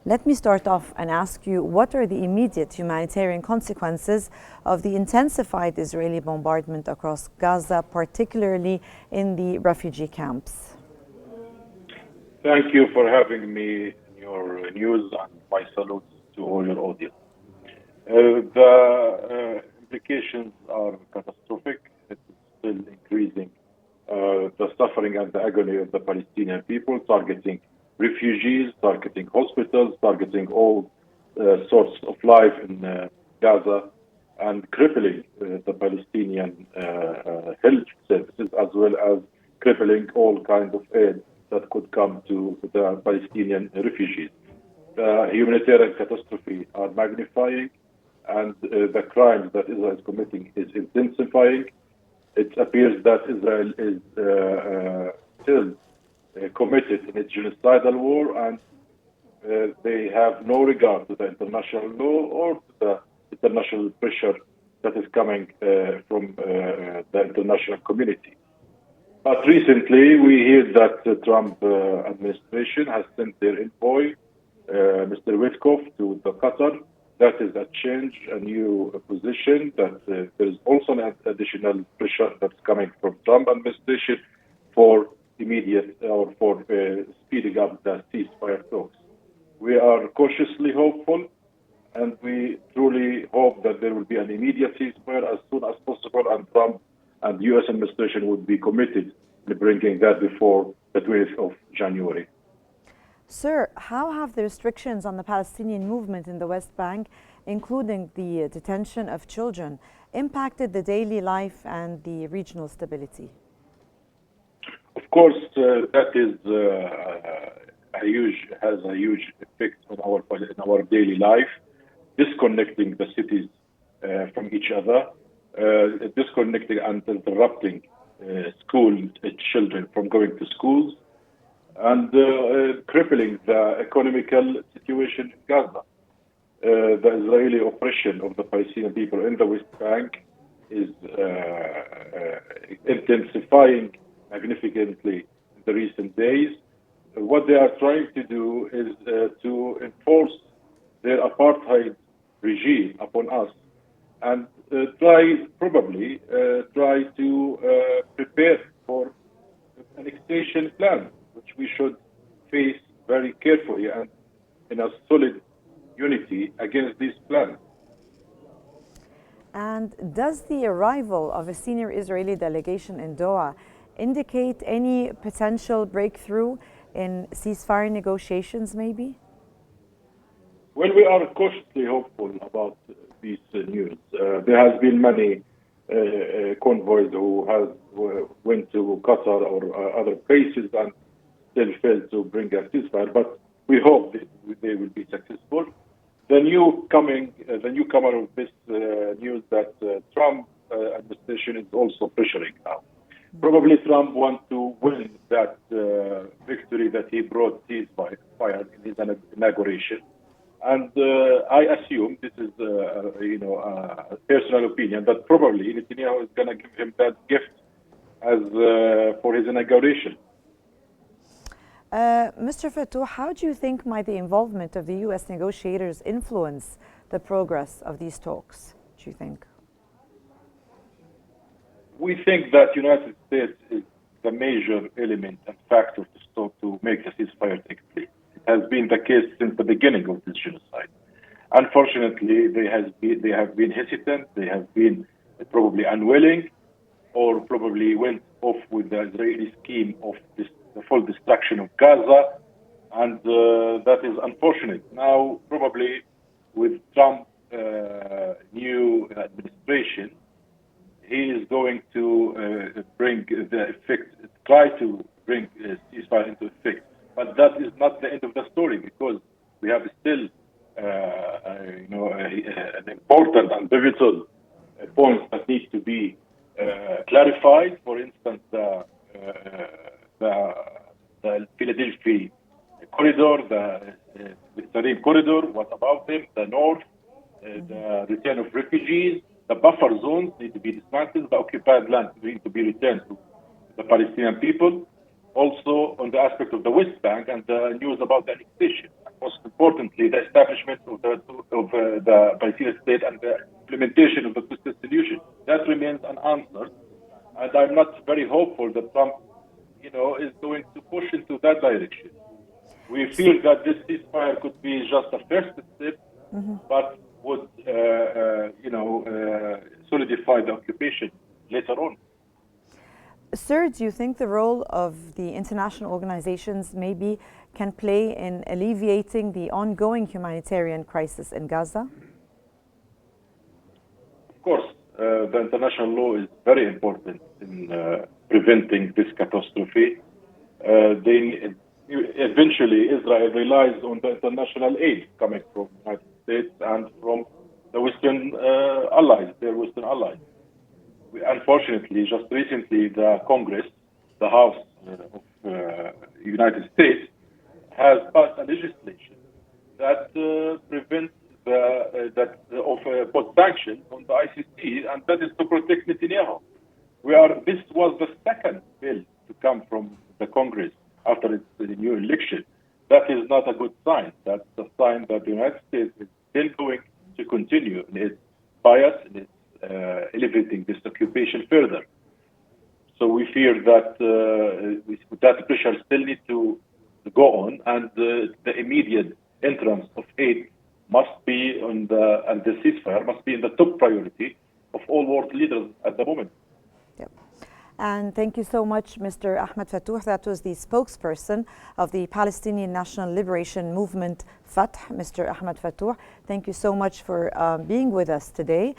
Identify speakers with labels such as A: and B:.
A: Let me start off and ask you, what are the immediate humanitarian consequences of the intensified Israeli bombardment across Gaza, particularly in the refugee camps?
B: Thank you for having me in your news, and my salutes to all your audience. The implications are catastrophic. It is still increasing the suffering and the agony of the Palestinian people, targeting refugees, targeting hospitals, targeting all sorts of life in Gaza, and crippling the Palestinian health services, as well as crippling all kinds of aid that could come to the Palestinian refugees. The humanitarian catastrophe are magnifying, and the crimes that Israel is committing is intensifying. It appears that Israel is still committed in its genocidal war, and they have no regard to the international law or to the international pressure that is coming from the international community. But recently, we hear that the Trump administration has sent their envoy, Mr. Witkoff, to the Qatar. That is a change, a new position, that there is also an additional pressure that's coming from Trump administration for immediate or for speeding up the ceasefire talks. We are cautiously hopeful, and we truly hope that there will be an immediate ceasefire as soon as possible, and Trump and the U.S. administration would be committed to bringing that before the 20th of January.
A: Sir, how have the restrictions on the Palestinian movement in the West Bank, including the detention of children, impacted the daily life and the regional stability?
B: Of course, that is has a huge effect on our daily life, disconnecting the cities from each other, disconnecting and interrupting school children from going to schools, and crippling the economical situation in Gaza. The Israeli oppression of the Palestinian people in the West Bank is intensifying magnificently in the recent days. What they are trying to do is to enforce their apartheid regime upon us, and probably try to prepare for annexation plan, which we should face very carefully and in a solid unity against these plans.
A: And does the arrival of a senior Israeli delegation in Doha indicate any potential breakthrough in ceasefire negotiations, maybe?
B: Well, we are cautiously hopeful about this news. There has been many convoys who went to Qatar or other places and still failed to bring a ceasefire, but we hope that they will be successful. The newcomer of this news that Trump administration is also pressuring now. Probably Trump wants to win that victory that he brought ceasefire in his inauguration. And I assume, this is a personal opinion, that probably Netanyahu is going to give him that gift as for his inauguration.
A: Mr. Fatou, how do you think might the involvement of the U.S. negotiators influence the progress of these talks, do you think?
B: We think that United States is the major element and factor to make the ceasefire take place. It has been the case since the beginning of this genocide. Unfortunately, they have been hesitant, they have been probably unwilling, or probably went off with the Israeli scheme of the full destruction of Gaza, and that is unfortunate. Now, probably with Trump's new administration, he is going to try to bring ceasefire into effect. But that is not the end of the story, because we have still, an important and pivotal points that need to be clarified. For instance, the Philadelphia corridor, the Jerusalem corridor, what about them? The north, the return of refugees, the buffer zones need to be dismantled, the occupied land need to be returned to the Palestinian people. Also, on the aspect of the West Bank and the news about the annexation. most importantly, the establishment of the Palestinian state and the implementation of the two-state solution. That remains unanswered, and I'm not very hopeful that Trump, is going to push into that direction. We feel that this ceasefire could be just a first step, but would, solidify the occupation later on.
A: Sir, do you think the role of the international organizations maybe can play in alleviating the ongoing humanitarian crisis in Gaza?
B: Of course, the international law is very important in preventing this catastrophe. Eventually, Israel relies on the international aid coming from the United States and from the Western allies, their Western allies. Unfortunately, just recently, the Congress, the House of United States, has passed a legislation that prevents put sanctions on the ICC, and that is to protect Netanyahu. This was the second bill to come from the Congress after the new election. That is not a good sign. That's a sign that the United States is still going to continue in its bias, in its elevating this occupation further. So we fear that that pressure still needs to go on, and the immediate entrance of aid must be and the ceasefire must be in the top priority of all world leaders at the moment.
A: Yep. And thank you so much, Mr. Ahmed Fattouh. That was the spokesperson of the Palestinian National Liberation Movement, Fatah, Mr. Ahmed Fattouh. Thank you so much for being with us today.